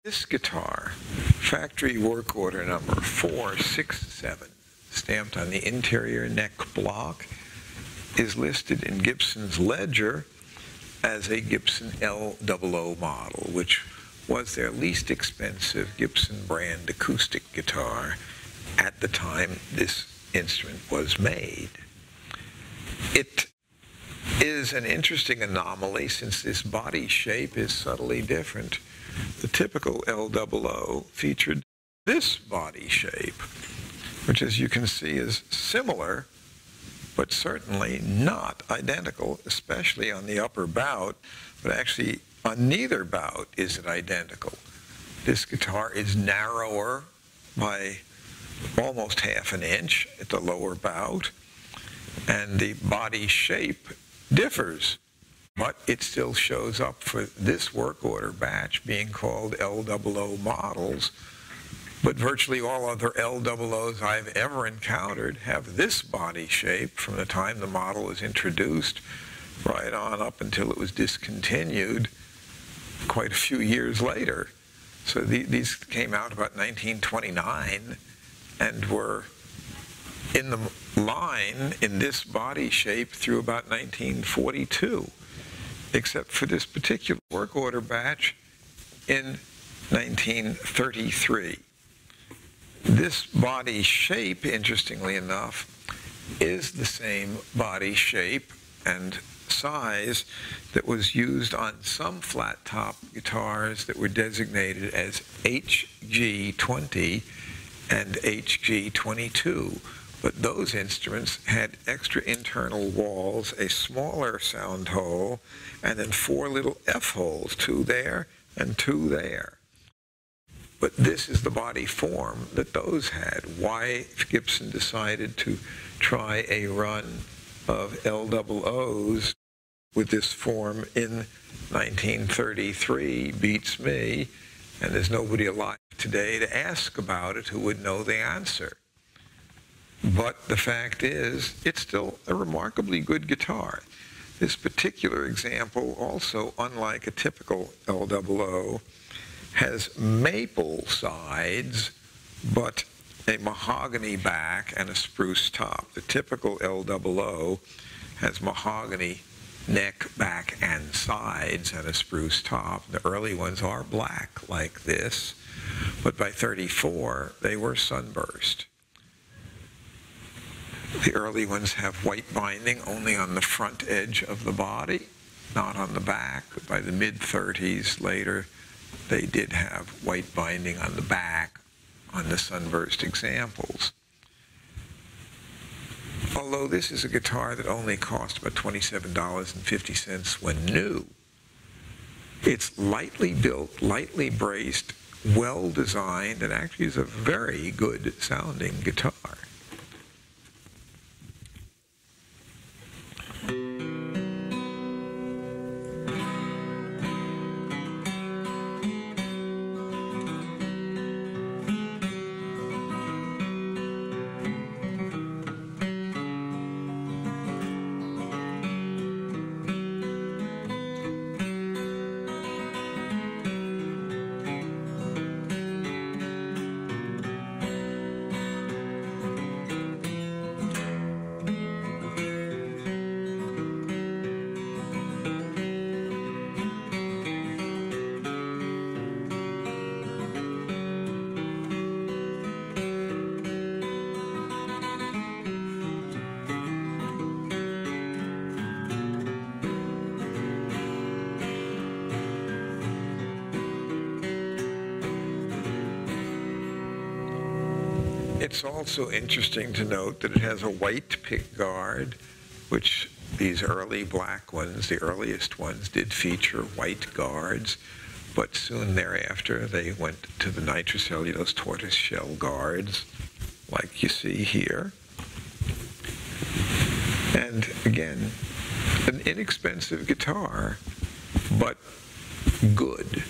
This guitar, factory work order number 467, stamped on the interior neck block, is listed in Gibson's ledger as a Gibson L-00 model, which was their least expensive Gibson brand acoustic guitar at the time this instrument was made. It is an interesting anomaly since this body shape is subtly different. The typical L-00 featured this body shape, which, as you can see, is similar, but certainly not identical, especially on the upper bout, but actually on neither bout is it identical. This guitar is narrower by almost half an inch at the lower bout, and the body shape differs. But it still shows up for this work order batch being called L-00 models. But virtually all other L-00s I've ever encountered have this body shape from the time the model was introduced right on up until it was discontinued quite a few years later. So these came out about 1929 and were in the line in this body shape through about 1942. Except for this particular work order batch in 1933. This body shape, interestingly enough, is the same body shape and size that was used on some flat-top guitars that were designated as HG20 and HG22. But those instruments had extra internal walls, a smaller sound hole, and then 4 little F holes, 2 there and 2 there. But this is the body form that those had. Why Gibson decided to try a run of L-00s with this form in 1933 beats me, and there's nobody alive today to ask about it who would know the answer. But the fact is, it's still a remarkably good guitar. This particular example, also unlike a typical L-00, has maple sides, but a mahogany back and a spruce top. The typical L-00 has mahogany neck, back, and sides and a spruce top. The early ones are black like this, but by 34, they were sunburst. The early ones have white binding only on the front edge of the body, not on the back. But by the mid-30s later, they did have white binding on the back on the sunburst examples. Although this is a guitar that only cost about $27.50 when new, it's lightly built, lightly braced, well designed, and actually is a very good sounding guitar. It's also interesting to note that it has a white pick guard, which these early black ones, the earliest ones, did feature white guards, but soon thereafter they went to the nitrocellulose tortoise shell guards, like you see here. And again, an inexpensive guitar, but good.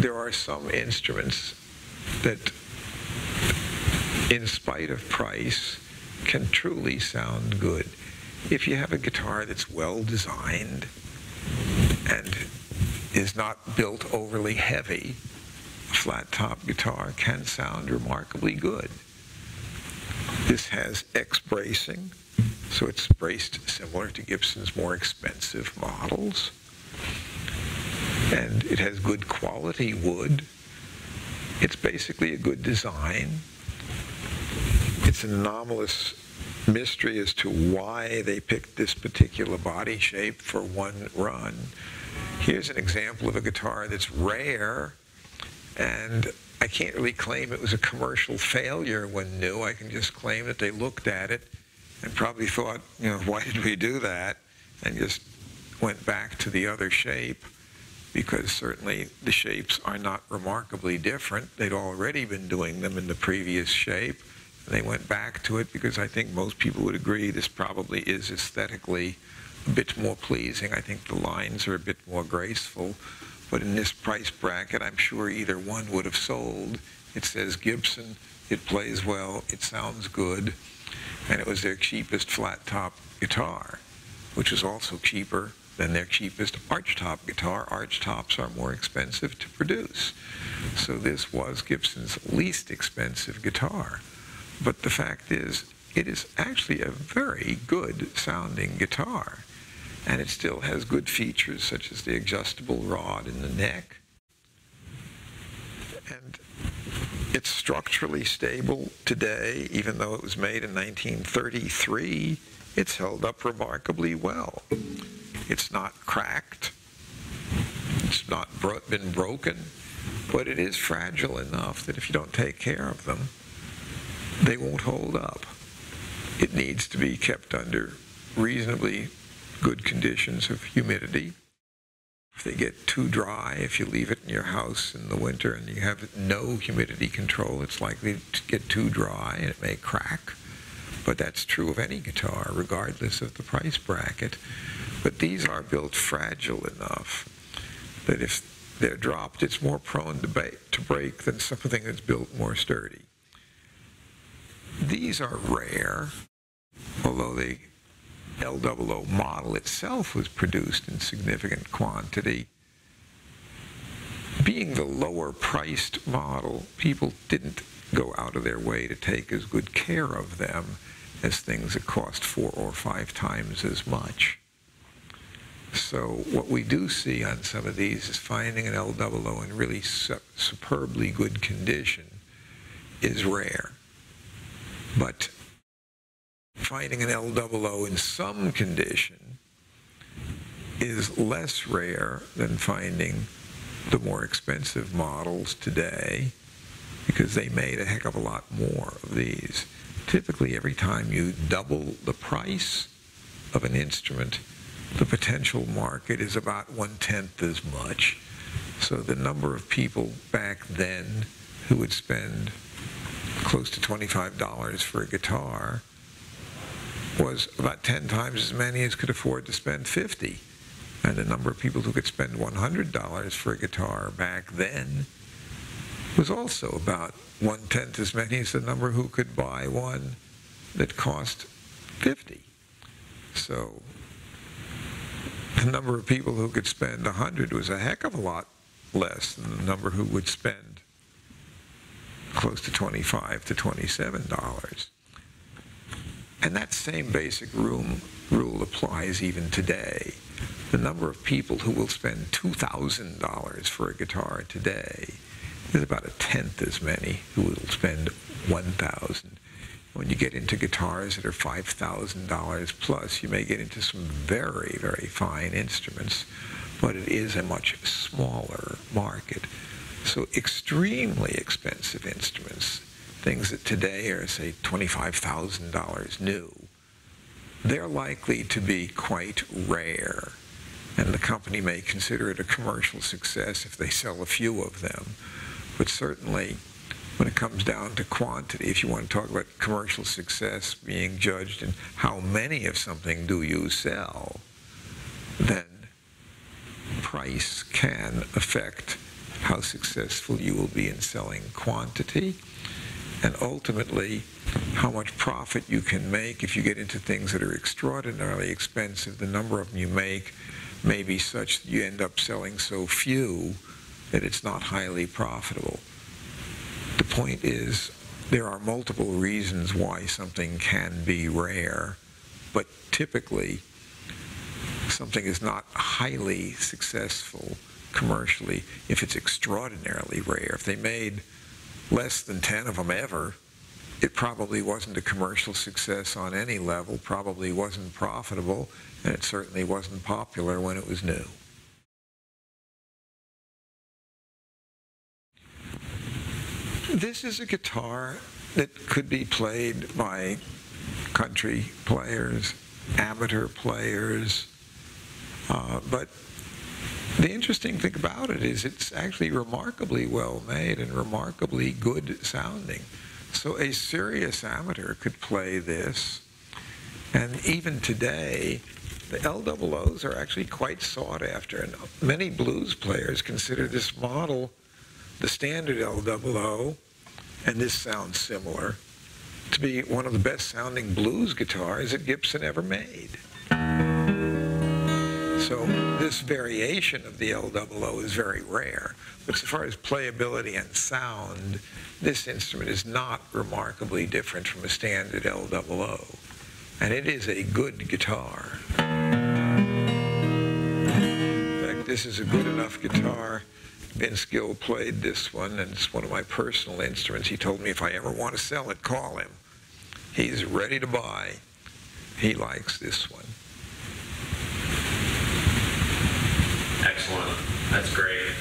There are some instruments that, in spite of price, can truly sound good. If you have a guitar that's well designed and is not built overly heavy, a flat-top guitar can sound remarkably good. This has X bracing, so it's braced similar to Gibson's more expensive models. And it has good quality wood. It's basically a good design. It's an anomalous mystery as to why they picked this particular body shape for one run. Here's an example of a guitar that's rare, and I can't really claim it was a commercial failure when new. I can just claim that they looked at it and probably thought, you know, why did we do that? And just went back to the other shape, because certainly the shapes are not remarkably different. They'd already been doing them in the previous shape. And they went back to it because I think most people would agree this probably is aesthetically a bit more pleasing. I think the lines are a bit more graceful. But in this price bracket, I'm sure either one would have sold. It says Gibson, it plays well, it sounds good, and it was their cheapest flat-top guitar, which is also cheaper than their cheapest arch-top guitar. Arch-tops are more expensive to produce. So this was Gibson's least expensive guitar. But the fact is, it is actually a very good sounding guitar. And it still has good features such as the adjustable rod in the neck. And it's structurally stable today, even though it was made in 1933. It's held up remarkably well. It's not cracked. It's not been broken. But it is fragile enough that if you don't take care of them, they won't hold up. It needs to be kept under reasonably good conditions of humidity. If they get too dry, if you leave it in your house in the winter and you have no humidity control, it's likely to get too dry and it may crack. But that's true of any guitar, regardless of the price bracket. But these are built fragile enough that if they're dropped, it's more prone to break than something that's built more sturdy. These are rare, although the L-00 model itself was produced in significant quantity. Being the lower priced model, people didn't go out of their way to take as good care of them as things that cost 4 or 5 times as much. So what we do see on some of these is finding an L-00 in really superbly good condition is rare. But finding an L-00 in some condition is less rare than finding the more expensive models today, because they made a heck of a lot more of these. Typically, every time you double the price of an instrument, the potential market is about 1/10 as much. So the number of people back then who would spend close to $25 for a guitar was about 10 times as many as could afford to spend $50. And the number of people who could spend $100 for a guitar back then was also about 1/10 as many as the number who could buy one that cost $50. So the number of people who could spend $100 was a heck of a lot less than the number who would spend close to $25 to $27. And that same basic rule applies even today. The number of people who will spend $2,000 for a guitar today is about 1/10 as many who will spend $1,000. When you get into guitars that are $5,000 plus, you may get into some very, very fine instruments, but it is a much smaller market. So extremely expensive instruments, things that today are, say, $25,000 new, they're likely to be quite rare. And the company may consider it a commercial success if they sell a few of them. But certainly, when it comes down to quantity, if you want to talk about commercial success being judged in how many of something do you sell, then price can affect how successful you will be in selling quantity, and ultimately how much profit you can make if you get into things that are extraordinarily expensive. The number of them you make may be such that you end up selling so few that it's not highly profitable. The point is, there are multiple reasons why something can be rare, but typically something is not highly successful commercially if it's extraordinarily rare. If they made less than 10 of them ever, it probably wasn't a commercial success on any level, probably wasn't profitable, and it certainly wasn't popular when it was new. This is a guitar that could be played by country players, amateur players, but the interesting thing about it is it's actually remarkably well made and remarkably good sounding. So a serious amateur could play this, and even today, the L-00s are actually quite sought after, and many blues players consider this model the standard L-00, and this sounds similar, to be one of the best sounding blues guitars that Gibson ever made. So this variation of the L-00 is very rare, but as far as playability and sound, this instrument is not remarkably different from a standard L-00, and it is a good guitar. In fact, this is a good enough guitar. Vince Gill played this one, and it's one of my personal instruments. He told me if I ever want to sell it, call him. He's ready to buy. He likes this one. Excellent. That's great.